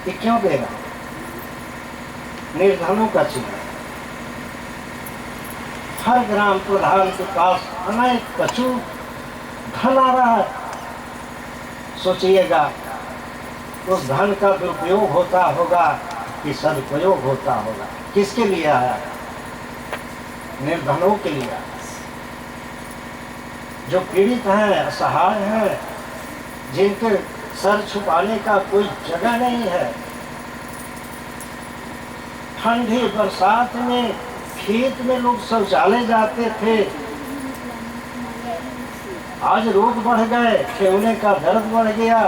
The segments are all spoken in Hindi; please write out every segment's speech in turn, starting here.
ये क्यों देगा? निर्धनों का चिन्ह। हर ग्राम प्रधान के पास अनेक प्रचुर धन आ रहा है। सोचिएगा उस धन का दुरुपयोग होता होगा कि सदुपयोग होता होगा? किसके लिए आया? निर्धनों के लिए आया। जो पीड़ित हैं, असहाय हैं, जिनके सर छुपाने का कोई जगह नहीं है। ठंडी बरसात में खेत में लोग शौचालय जाते थे, आज रोग बढ़ गए, ठेवने का दर्द बढ़ गया।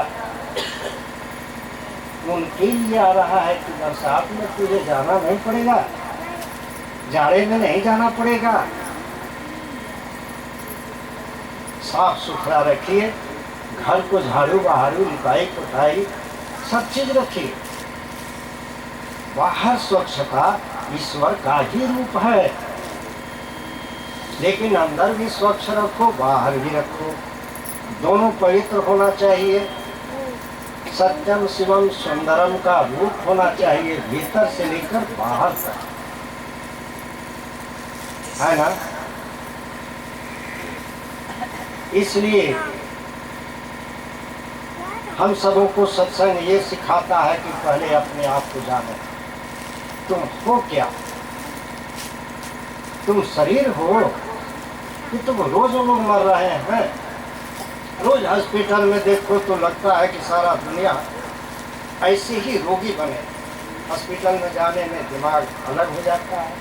उनके लिए आ रहा है कि बरसात में तुझे जाना नहीं पड़ेगा, जाड़े में नहीं जाना पड़ेगा। साफ सुथरा रखिए, घर को झाड़ू बहारू लिपाई पुताई सब चीज रखिए। बाहर स्वच्छता ईश्वर का ही रूप है, लेकिन अंदर भी स्वच्छ रखो, बाहर भी रखो। दोनों पवित्र होना चाहिए। सत्यम शिवम सुंदरम का रूप होना चाहिए, भीतर से लेकर बाहर तक, है ना? इसलिए हम सबों को सत्संग ये सिखाता है कि पहले अपने आप को जानो। तुम हो क्या? तुम शरीर हो कि तुम रोज लोग मर रहे हैं। रोज हॉस्पिटल में देखो तो लगता है कि सारा दुनिया ऐसे ही रोगी बने। हॉस्पिटल में जाने में दिमाग अलग हो जाता है।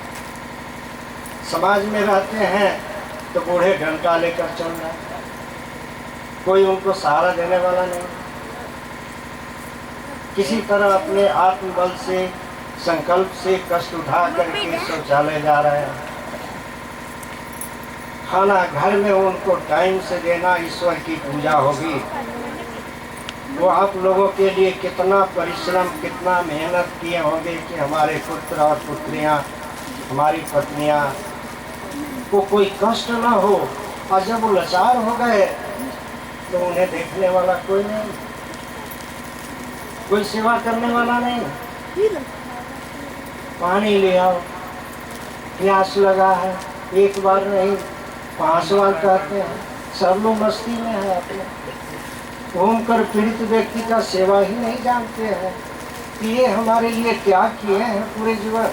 समाज में रहते हैं तो बूढ़े डंडा लेकर चल रहे हैं, कोई उनको सहारा देने वाला नहीं। किसी तरह अपने आत्मबल से, संकल्प से कष्ट उठा करके शौचालय जा रहे हैं। खाना घर में उनको टाइम से देना ईश्वर की पूजा होगी। वो आप लोगों के लिए कितना परिश्रम, कितना मेहनत किए होंगे कि हमारे पुत्र और पुत्रियां, हमारी पत्नियां को कोई कष्ट ना हो। और जब वो लाचार हो गए तो उन्हें देखने वाला कोई नहीं, कोई सेवा करने वाला नहीं। पानी ले आओ, प्यास लगा है, एक बार नहीं 5 बार कहते हैं। सब लोग मस्ती में है अपने। घूमकर पीड़ित व्यक्ति का सेवा ही नहीं जानते हैं कि ये हमारे लिए क्या किए हैं पूरे जीवन।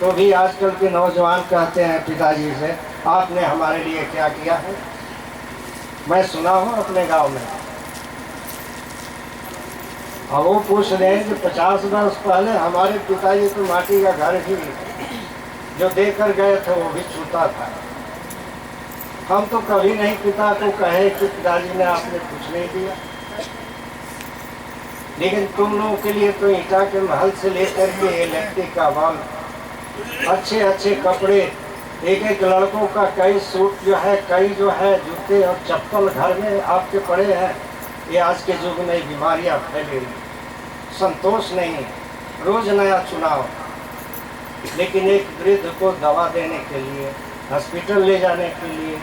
तो भी आजकल के नौजवान कहते हैं पिताजी से, आपने हमारे लिए क्या किया है? मैं सुना हूँ अपने गांव में। अब वो पूछ रहे हैं कि 50 वर्ष पहले हमारे पिताजी तो माटी का घर ही जो देकर गए थे वो भी छूता था। हम तो कभी नहीं पिता को कहे कि पिताजी ने आपने कुछ नहीं दिया, लेकिन तुम लोगों के लिए तो ईटा के महल से लेकर के इलेक्ट्रिक का बल्ब, अच्छे अच्छे कपड़े, एक एक लड़कों का कई सूट जो है, कई जो है जूते और चप्पल घर में आपके पड़े हैं। ये आज के युग में बीमारियां फैली हुई, संतोष नहीं, रोज नया चुनाव। लेकिन एक वृद्ध को दवा देने के लिए, हॉस्पिटल ले जाने के लिए,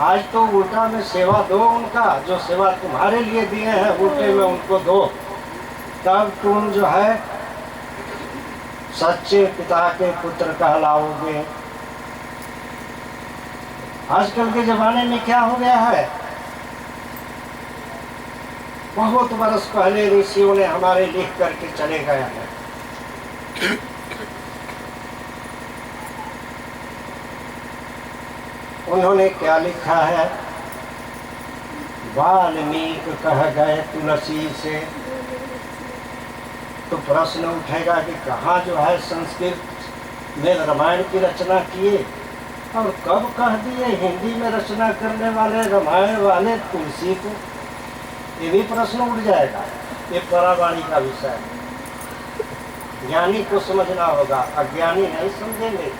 आज तो उल्टा में सेवा दो उनका, जो सेवा तुम्हारे लिए दिए हैं उल्टे में उनको दो, तब तुम जो है सच्चे पिता के पुत्र कहलाओगे। आजकल के जमाने में क्या हो गया है? बहुत बरस पहले ऋषियों ने हमारे लिख करके चले गए हैं। उन्होंने क्या लिखा है? वाल्मीकि कह गए तुलसी से। तो प्रश्न उठेगा कि कहाँ जो है संस्कृत में रामायण की रचना किए और कब कह दिए हिंदी में रचना करने वाले रामायण वाले तुलसी को? ये भी प्रश्न उठ जाएगा। ये परावाणी का विषय है, ज्ञानी को समझना होगा, अज्ञानी नहीं समझेंगे।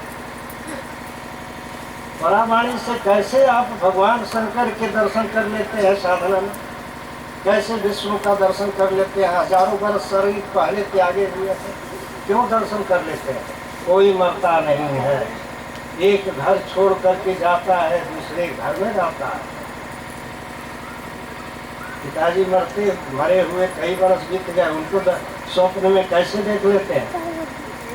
परावाणी से कैसे आप भगवान शंकर के दर्शन कर लेते हैं साधना में, कैसे विष्णु का दर्शन कर लेते हैं? हजारों वर्ष शरीर पहले त्यागे हुए थे, क्यों दर्शन कर लेते हैं? कोई मरता नहीं है, एक घर छोड़ करके जाता है, दूसरे घर में जाता है। पिताजी मरे हुए कई वर्ष बीत गए, उनको स्वप्न में कैसे देख लेते हैं,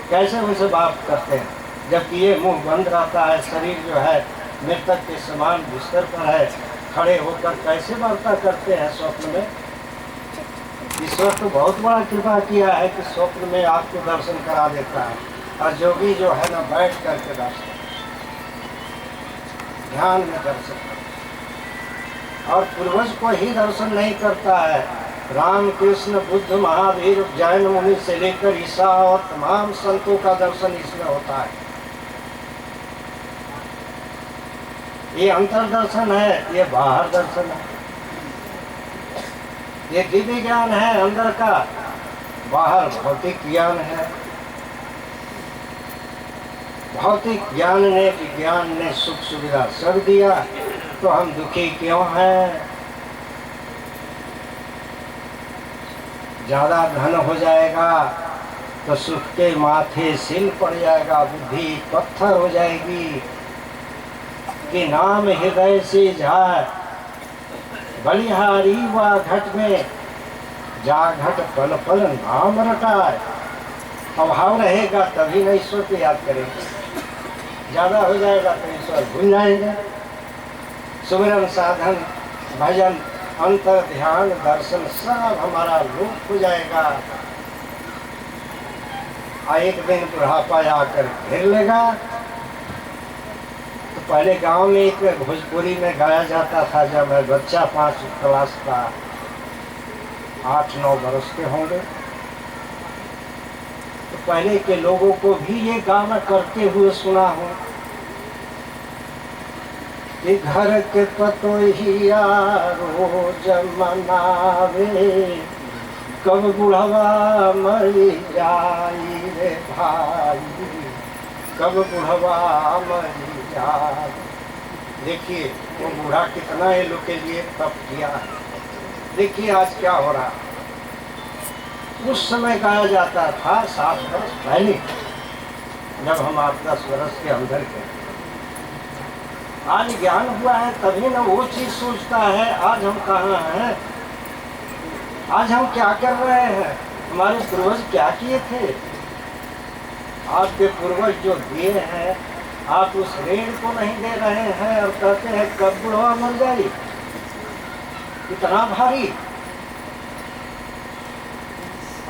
कैसे उनसे बात करते हैं, जबकि ये मुंह बंद रहता है, शरीर जो है मृतक के समान बिस्तर पर है, खड़े होकर कैसे वार्ता करते हैं स्वप्न में। ईश्वर तो बहुत बड़ा कृपा किया है कि स्वप्न में आपको दर्शन करा देता है, और जोगी जो है ना बैठ करके दर्शन, ध्यान में दर्शन करता, और पूर्वज को ही दर्शन नहीं करता है। राम कृष्ण बुद्ध महावीर जैन मुनि से लेकर ईसा और तमाम संतों का दर्शन इसमें होता है। ये अंतर्दर्शन है, ये बाहर दर्शन है। ये दिव्य ज्ञान है अंदर का, बाहर भौतिक ज्ञान है। भौतिक ज्ञान ने, विज्ञान ने सुख सुविधा सब दिया, तो हम दुखी क्यों हैं। ज्यादा धन हो जाएगा तो सुख के माथे सिल पड़ जाएगा, बुद्धि पत्थर हो जाएगी। कि नाम हृदय से जाए बलिहारी व घट में, जा घट पल पल नाम रटाए। अभाव रहेगा तभी न ईश्वर को याद करेंगे, ज्यादा हो जाएगा तो ईश्वर भूल जाएंगे। सुमिरन साधन भजन अंतर ध्यान दर्शन सब हमारा लुप्त हो जाएगा। एक दिन बुढ़ापा आकर घेर लेगा। तो पहले गांव में एक भोजपुरी में गाया जाता था, जब मैं बच्चा 5 क्लास का 8-9 बरस के होंगे, तो पहले के लोगों को भी ये गाना करते हुए सुना हूँ कि घर के पतोहिया रोज मनावे, कब बुढ़वा मरी जाई रे भाई, कब बुढ़वा मरी जाई। देखिए वो बूढ़ा कितना ये लोग के लिए तप किया है। देखिए आज क्या हो रहा, उस समय गाया जाता था 7 वर्ष पहले, जब हम 8-10 वर्ष के अंदर के। आज ज्ञान हुआ है तभी ना वो चीज सोचता है आज हम कहाँ हैं, आज हम क्या कर रहे हैं, हमारे पूर्वज क्या किए थे। आपके पूर्वज जो दिए हैं आप उस ऋण को नहीं दे रहे हैं, और कहते हैं कब बुढ़वा मर जाए। इतना भारी।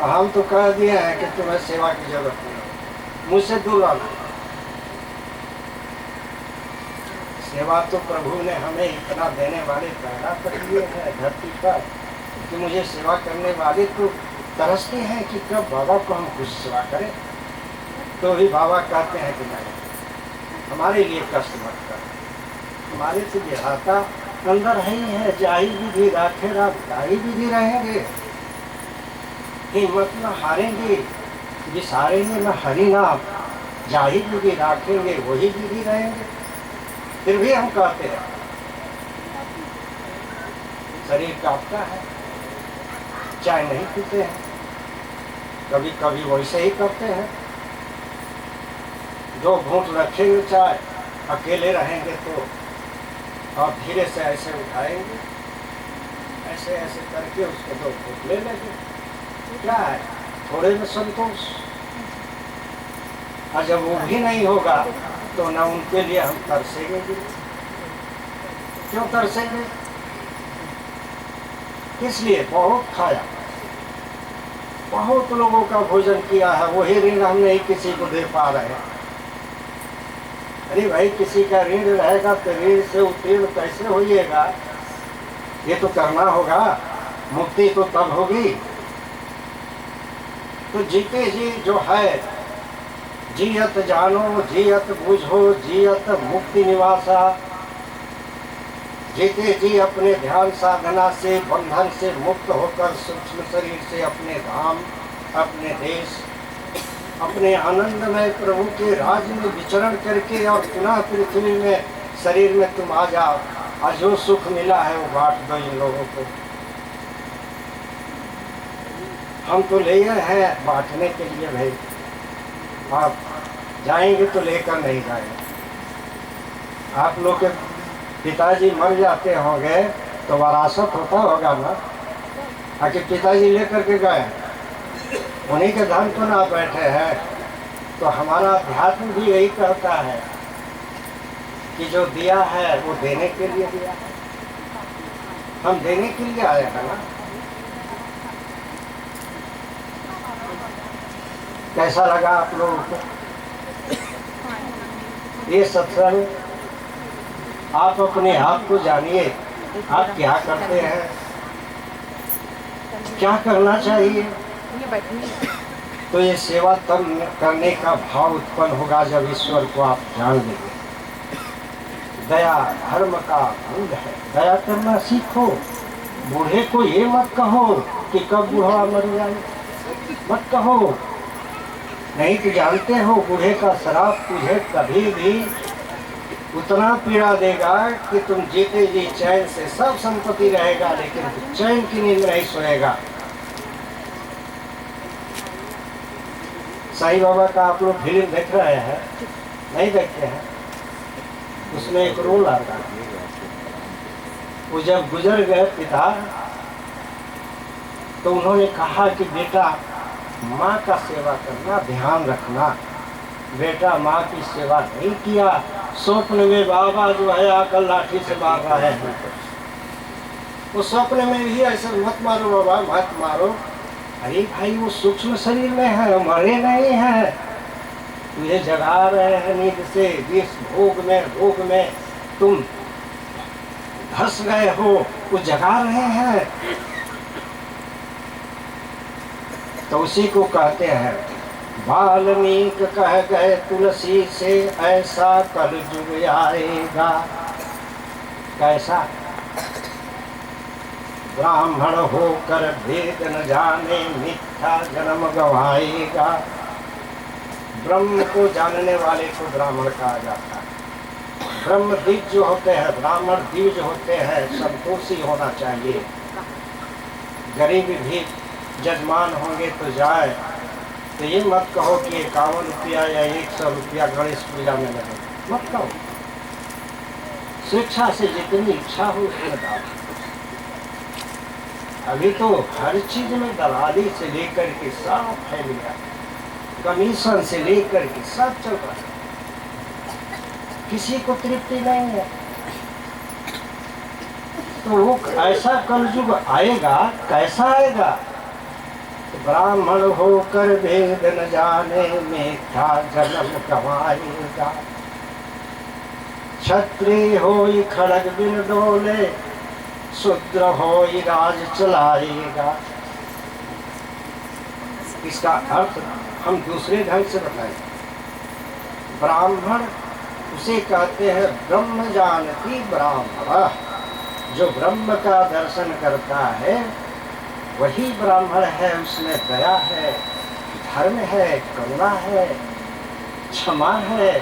हम तो कह दिए हैं कि तुम्हें सेवा की जरूरत नहीं, मुझसे दूर आना। सेवा तो प्रभु ने हमें इतना देने वाले पैदा कर दिए हैं धरती पर कि मुझे सेवा करने वाले तो तरसते हैं कि कब बाबा को हम कुछ सेवा करें। तो भी बाबा कहते हैं कि नहीं, हमारे लिए कष्ट मत कर, हमारे तो विधाता अंदर ही है, जाही विधि राखेगा ताही विधि रहेंगे। हिम्मत न हारेंगे, विसारेंगे न हरि नाम, जाही विधि राखेंगे वही विधि रहेंगे। फिर भी हम कहते हैं शरीर कांपता है, चाय नहीं पीते हैं, कभी कभी वैसे ही करते हैं। 2 घूंट रखेंगे चाय, अकेले रहेंगे तो, और धीरे से ऐसे उठाएंगे, ऐसे ऐसे करके उसको 2 घूंट ले लेंगे। क्या है, थोड़े में संतोष। और जब वो भी नहीं होगा तो न उनके लिए हम तरसेंगे भी। क्यों तरसेंगे, इसलिए बहुत खाया, बहुत लोगों का भोजन किया है, वही ऋण हम नहीं किसी को दे पा रहे हैं। अरे भाई किसी का ऋण रहेगा तो ऋण से उत्तीर्ण कैसे होइएगा, ये तो करना होगा, मुक्ति तो तब होगी। तो जीते जी जो है, जियत जानो जियत बूझो जियत मुक्ति निवासा। जीते जी अपने ध्यान साधना से बंधन से मुक्त होकर सूक्ष्म शरीर से अपने धाम, अपने देश, अपने आनंदमय प्रभु के राज में विचरण करके और पुनः पृथ्वी में शरीर में तुम आ जाओ, और जो सुख मिला है वो बांट दो इन लोगों को। हम तो ले हैं बांटने के लिए भाई, आप जाएंगे तो लेकर नहीं जाएंगे। आप लोग के पिताजी मर जाते होंगे तो वरासत होता होगा ना, आखिर पिताजी लेकर के गए, उन्हीं के धन तो ना बैठे हैं। तो हमारा अध्यात्म भी यही कहता है कि जो दिया है वो देने के लिए दिया है। हम देने के लिए आए हैं ना। कैसा लगा आप लोगों को ये सत्संग? आप अपने आप को जानिए, आप क्या करते हैं, क्या करना चाहिए। तो ये सेवा तब करने का भाव उत्पन्न होगा जब ईश्वर को आप जान लेंगे। दया धर्म का मूल है, दया करना सीखो। बूढ़े को ये मत कहो कि कब बूढ़ा मर जाए, मत कहो। नहीं तो जानते हो बूढ़े का शराब तुझे कभी भी उतना पीड़ा देगा कि तुम जीते जी चैन से सब संपत्ति रहेगा, लेकिन चैन की नींद नहीं सोएगा। साईं बाबा का आप लोग फिल्म देख रहे हैं? नहीं देखते हैं? उसमें एक रोल आता है, वो जब गुजर गए पिता तो उन्होंने कहा कि बेटा माँ का सेवा करना, ध्यान रखना। बेटा माँ की सेवा नहीं किया, स्वप्न में बाबा जो है आकर लाठी से मार रहे हैं। वो स्वप्न में भी ऐसे मत मारो बाबा, मत मारो। अरे भाई वो सूक्ष्म शरीर में है, मरे नहीं है। तुझे जगा रहे हैं नींद से, जिस भोग में रोग में तुम धस गए हो वो जगा रहे हैं। तो उसी को कहते हैं वाल्मीकि कह गए तुलसी से, ऐसा कलयुग आएगा। कैसा? ब्राह्मण होकर भेद न जाने, मिथ्या जन्म गवाएगा। ब्रह्म को जानने वाले को ब्राह्मण कहा जाता है। ब्रह्म द्विज जो होते हैं, ब्राह्मण द्विज होते हैं, संतोषी होना चाहिए। गरीब भी जजमान होंगे तो जाए, तो ये मत कहो कि 51 रुपया या 100 रुपया गणेश पूजा में लगे, मत कहो। शिक्षा से जितनी इच्छा हो उसमें दाओ। अभी तो हर चीज में दलाली से लेकर के सब फैल गया, कमीशन से लेकर के सब चल रहा है, किसी को तृप्ति नहीं है। तो वो ऐसा कलयुग आएगा, कैसा आएगा? ब्राह्मण होकर भेद न जाने, मिथ्या जन्म गवाएगा। क्षत्रिय होई खड़ग बिन डोले, शूद्र होई राज चलाएगा। इसका अर्थ हम दूसरे ढंग से बताएं। ब्राह्मण उसे कहते हैं ब्रह्म जानती ब्राह्मण। जो ब्रह्म का दर्शन करता है वही ब्राह्मण है। उसमें दया है, धर्म है, करुणा है, क्षमा है।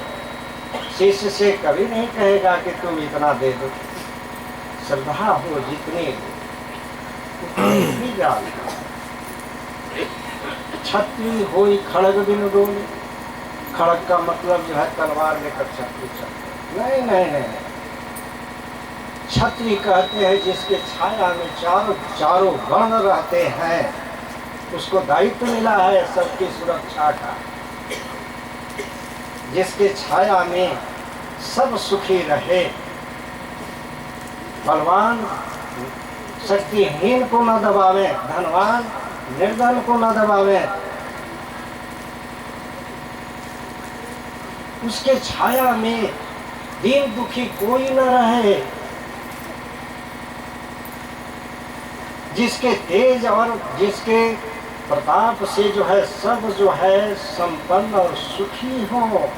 शिष्य से कभी नहीं कहेगा कि तुम इतना दे दो। श्रद्धा हो जितनी उतनी जान। क्षत्रिय होई खड़ग बिन डोले। खड़ग का मतलब जो है तलवार लेकर शत्रु चलते। नहीं नहीं नहीं, क्षत्रिय कहते हैं जिसके छाया में चारों वर्ण रहते हैं, उसको दायित्व मिला है सबकी सुरक्षा का। जिसके छाया में सब सुखी रहे। बलवान शक्तिहीन को न दबावे, धनवान निर्धन को न दबावे। उसके छाया में दीन दुखी कोई न रहे। जिसके तेज और जिसके प्रताप से जो है सब जो है संपन्न और सुखी हो।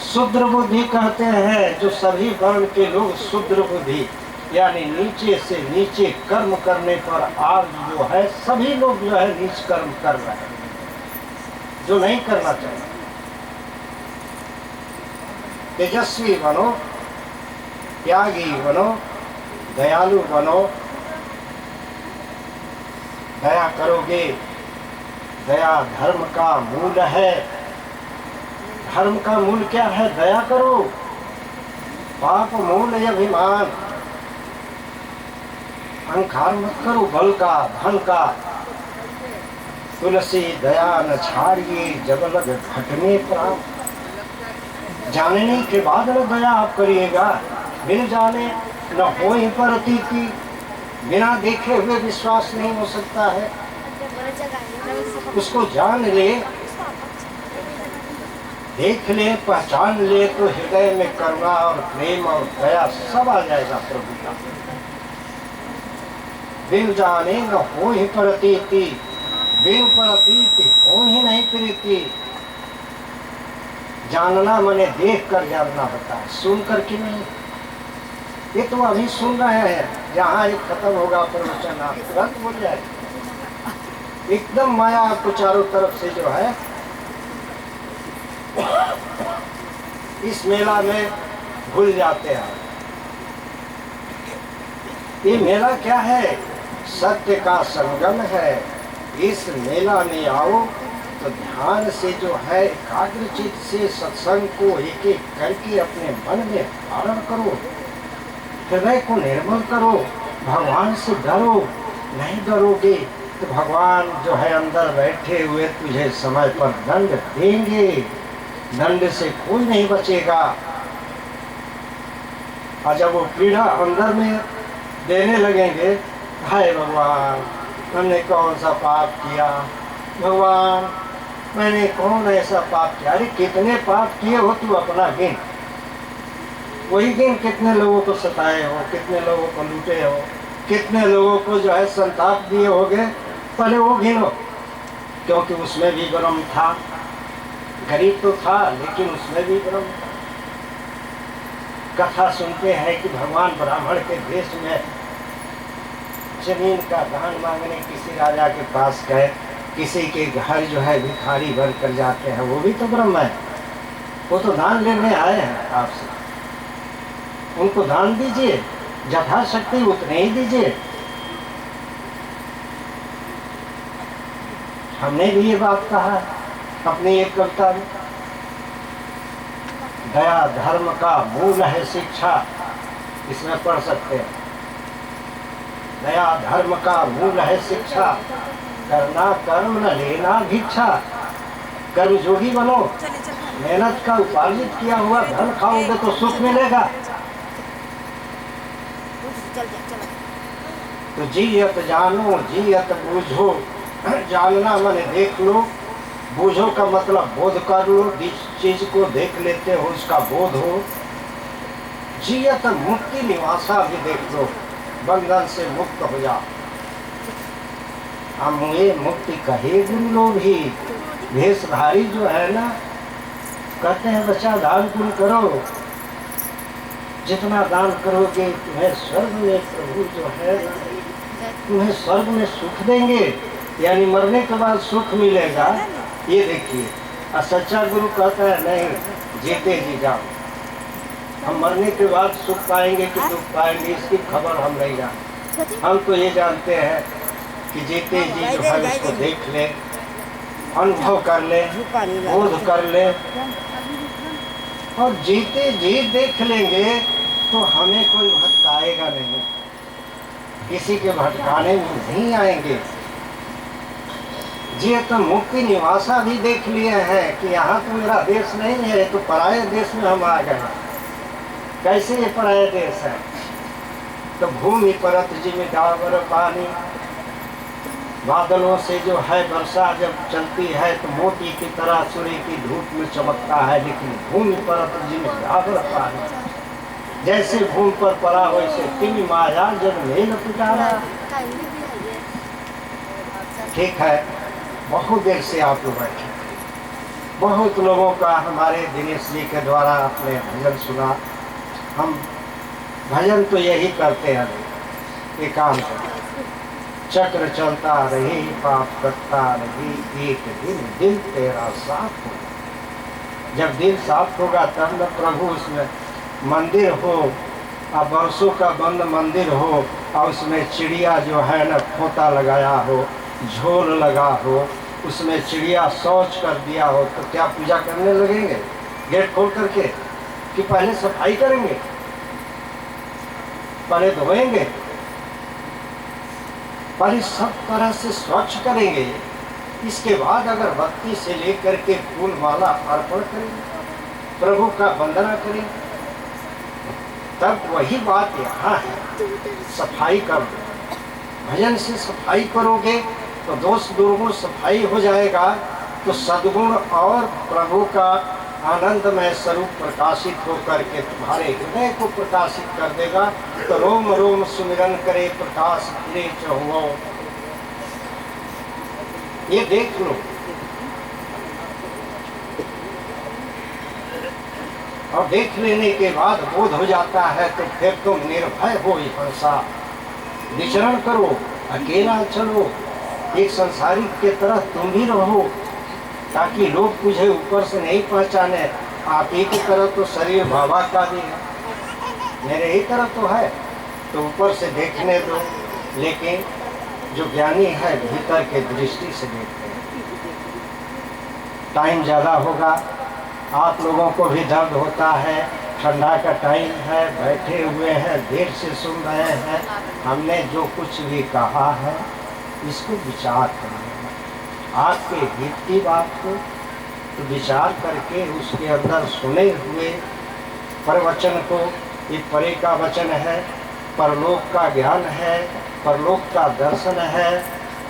शूद्र बुद्धि कहते हैं जो सभी वर्ण के लोग शूद्र बुद्धि यानी नीचे से नीचे कर्म करने पर आज जो है सभी लोग जो है नीच कर्म कर रहे हैं, जो नहीं करना चाहिए। तेजस्वी बनो, त्यागी बनो, दयालु बनो। दया करोगे, दया धर्म का मूल है। धर्म का मूल क्या है? दया करो। पाप मूल अभिमान। अहंकार मत करो बल का धन का। तुलसी दया न छाड़िए जब लग घटने प्राप्त। जानने के बाद न दया आप करिएगा, बिन जाने न हो ही पर अतीति। बिना देखे हुए विश्वास नहीं हो सकता है। उसको जान ले, देख ले, पहचान ले तो हृदय में करुणा और प्रेम और दया सब आ जाएगा प्रभु का। बिन जाने न हो ही प्रतीति, बिन प्रतीति हो ही नहीं प्रीति। जानना माने देख कर जानना होता है, सुन कर के नहीं। ये तो अभी सुन रहे हैं, जहाँ एक खत्म होगा प्रवचन आप तुरंत बोल जाए। एकदम माया आपको चारों तरफ से जो है इस मेला में भूल जाते हैं। ये मेला क्या है? सत्य का संगम है। इस मेला में आओ तो ध्यान से जो है एकाग्र चित्त से सत्संग को एक एक करके अपने मन में धारण करो, हृदय को निर्मल करो, भगवान से डरो। नहीं डरोगे तो भगवान जो है अंदर बैठे हुए तुझे समय पर दंड देंगे। दंड से कोई नहीं बचेगा। और जब वो पीड़ा अंदर में देने लगेंगे, हाय भगवान हमने कौन सा पाप किया, भगवान मैंने कौन ऐसा पाप किया। अरे कितने पाप किए हो तू अपना गिन, वही गिन। कितने लोगों को सताए हो, कितने लोगों को लूटे हो, कितने लोगों को जो है संताप दिए होगे, पहले वो गिनो। क्योंकि उसमें भी गरम था, गरीब तो था लेकिन उसमें भी गरम था। कथा सुनते हैं कि भगवान ब्राह्मण के देश में जमीन का दान मांगने किसी राजा के पास गए। किसी के घर जो है भिखारी भर कर जाते हैं, वो भी तो ब्रह्म है, वो तो दान लेने आए हैं आपसे। उनको दान दीजिए, यथाशक्ति उतने ही दीजिए। हमने भी ये बात कहा है अपनी एक कविता में। दया धर्म का मूल है शिक्षा, इसमें पढ़ सकते हैं। दया धर्म का मूल है शिक्षा, करना कर्म न लेना भिक्षा। कर्म जोगी बनो, मेहनत का उपार्जित किया हुआ धन खाओगे तो सुख मिलेगा। तो जियत जानो जियत बूझो। जानना माने देख लो, बूझो का मतलब बोध कर लो। जिस चीज को देख लेते हो उसका बोध हो। जियत मुक्ति निवासा भी देख लो, बंधन से मुक्त हो जाओ। हम ये मुक्ति कहे गुरु लोग ही। भेषधारी जो है ना, कहते हैं बच्चा दान पुण्य करो, जितना दान करोगे तुम्हें स्वर्ग में प्रभु जो है तुम्हें स्वर्ग में सुख देंगे, यानी मरने के बाद सुख मिलेगा। ये देखिए, और सच्चा गुरु कहता है नहीं, जीते जी जाओ। हम मरने के बाद सुख पाएंगे कि दुख पाएंगे इसकी खबर हम नहीं जानते। हम तो ये जानते हैं कि जीते जी जो है उसको देख ले, अनुभव कर ले, बोध कर ले। और जीते जी देख लेंगे तो हमें कोई भटकाएगा नहीं, किसी के भटकाने में नहीं आएंगे। जी तो मुक्ति निवासा भी देख लिए हैं कि यहाँ तो मेरा देश नहीं है, तो पराये देश में हम आ गए। कैसे ये पराये देश है? तो भूमि परत जिमें डाबर पानी, बादलों से जो है वर्षा जब चलती है तो मोती की तरह सूर्य की धूप में चमकता है। लेकिन भूमि परत जिमें डाबर पानी, जैसे भूमि पर पड़ा हो वैसे तिमी माया जब मेल पिटारा। ठीक है, बहुत देर से आप लोग बैठे, बहुत लोगों का हमारे दिनेश जी के द्वारा आपने भजन सुना। हम भजन तो यही करते हैं, एकांत चक्र चलता रही, पाप करता रही, एक दिन दिल तेरा साफ हो। जब दिल साफ होगा तब न प्रभु उसमें मंदिर हो, और बरसों का बंद मंदिर हो, और उसमें चिड़िया जो है न खोता लगाया हो, झोल लगा हो, उसमें चिड़िया शौच कर दिया हो, तो क्या पूजा करने लगेंगे गेट खोल करके? कि पहले सफाई करेंगे, पहले धोएंगे? पर इस सब तरह से स्वच्छ करेंगे, इसके बाद अगरबत्ती से लेकर के फूल माला अर्पण करेंगे, प्रभु का वंदना करेंगे, तब वही बात यहाँ है, सफाई कर दो। भजन से सफाई करोगे तो दोष दुर्गुण सफाई हो जाएगा, तो सद्गुण और प्रभु का आनंदमय स्वरूप प्रकाशित होकर के तुम्हारे हृदय को प्रकाशित कर देगा। तो रोम रोम सुमिरन करे प्रकाश फिरे चहुओ। ये देख लो, और देख लेने के बाद बोध हो जाता है तो फिर तुम निर्भय हो हंसा विचरण करो, अकेला चलो, एक संसारिक के तरह तुम भी रहो, ताकि लोग तुझे ऊपर से नहीं पहचाने। आप ही की तरह तो शरीर बाबा का भी है, मेरे ही तरह तो है, तो ऊपर से देखने दो। लेकिन जो ज्ञानी है भीतर के दृष्टि से देखते हैं। टाइम ज़्यादा होगा, आप लोगों को भी दर्द होता है, ठंडा का टाइम है, बैठे हुए हैं, देर से सुन रहे हैं। हमने जो कुछ भी कहा है इसको विचार करना है, आपके हित की बात को तो विचार करके उसके अंदर सुने हुए प्रवचन को, ये परे का वचन है, परलोक का ज्ञान है, परलोक का दर्शन है,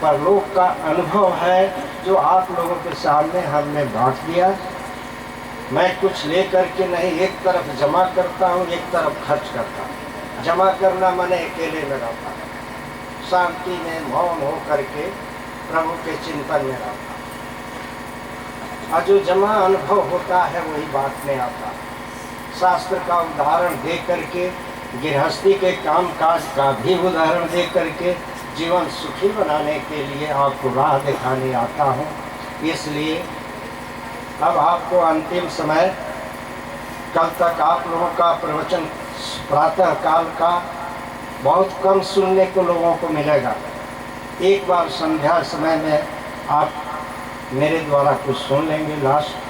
परलोक का अनुभव है, जो आप लोगों के सामने हमने बांट दिया। मैं कुछ ले करके नहीं, एक तरफ जमा करता हूँ, एक तरफ खर्च करता हूँ। जमा करना मैंने अकेले में रहता है, शांति में मौन हो करके प्रभु के चिंतन में रहता है, और जो जमा अनुभव होता है वही बात में आता है। शास्त्र का उदाहरण दे करके, गृहस्थी के काम काज का भी उदाहरण दे करके जीवन सुखी बनाने के लिए आपको राह दिखाने आता हूँ। इसलिए अब आपको अंतिम समय, कल तक आप लोगों का प्रवचन प्रातः काल का बहुत कम सुनने को लोगों को मिलेगा। एक बार संध्या समय में आप मेरे द्वारा कुछ सुन लेंगे लास्ट।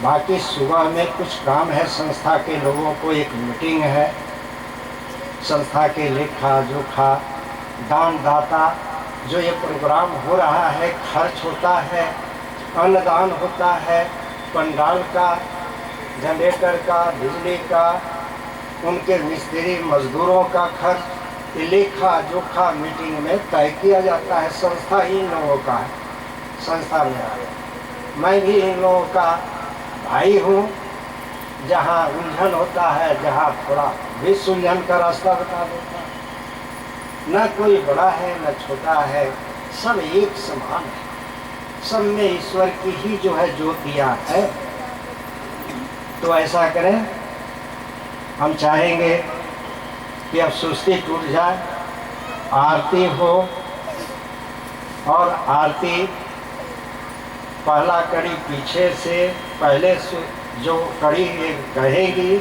बाकी सुबह में कुछ काम है, संस्था के लोगों को एक मीटिंग है, संस्था के लेखा जोखा, दान दाता, जो ये प्रोग्राम हो रहा है, खर्च होता है, अन्नदान होता है, पंडाल का, जनरेटर का, बिजली का, उनके मिस्त्री मजदूरों का खर्च, लेखा जोखा मीटिंग में तय किया जाता है। संस्था ही इन लोगों का है, संस्था में मैं भी इन लोगों का भाई हूँ। जहाँ उलझन होता है, जहाँ थोड़ा भी सुलझन का रास्ता बता देता है। न कोई बड़ा है न छोटा है, सब एक समान है, सब में ईश्वर की ही जो है ज्योतियाँ है। तो ऐसा करें, हम चाहेंगे कि अब सुस्ती टूट जाए, आरती हो, और आरती पहला कड़ी पीछे से, पहले से जो कड़ी कहेगी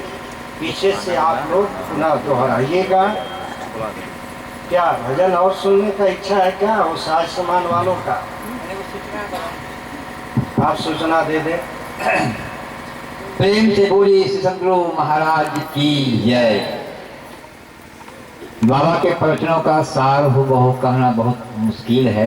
पीछे से आप लोग पुनः दोहराइएगा। क्या भजन और सुनने का इच्छा है क्या उस आज समान वालों का? आप सूचना दे दें। प्रेम से बोलिए श्री सद्गुरु महाराज की जय। बाबा के प्रवचनों का सार हो बहु कहना बहुत मुश्किल है।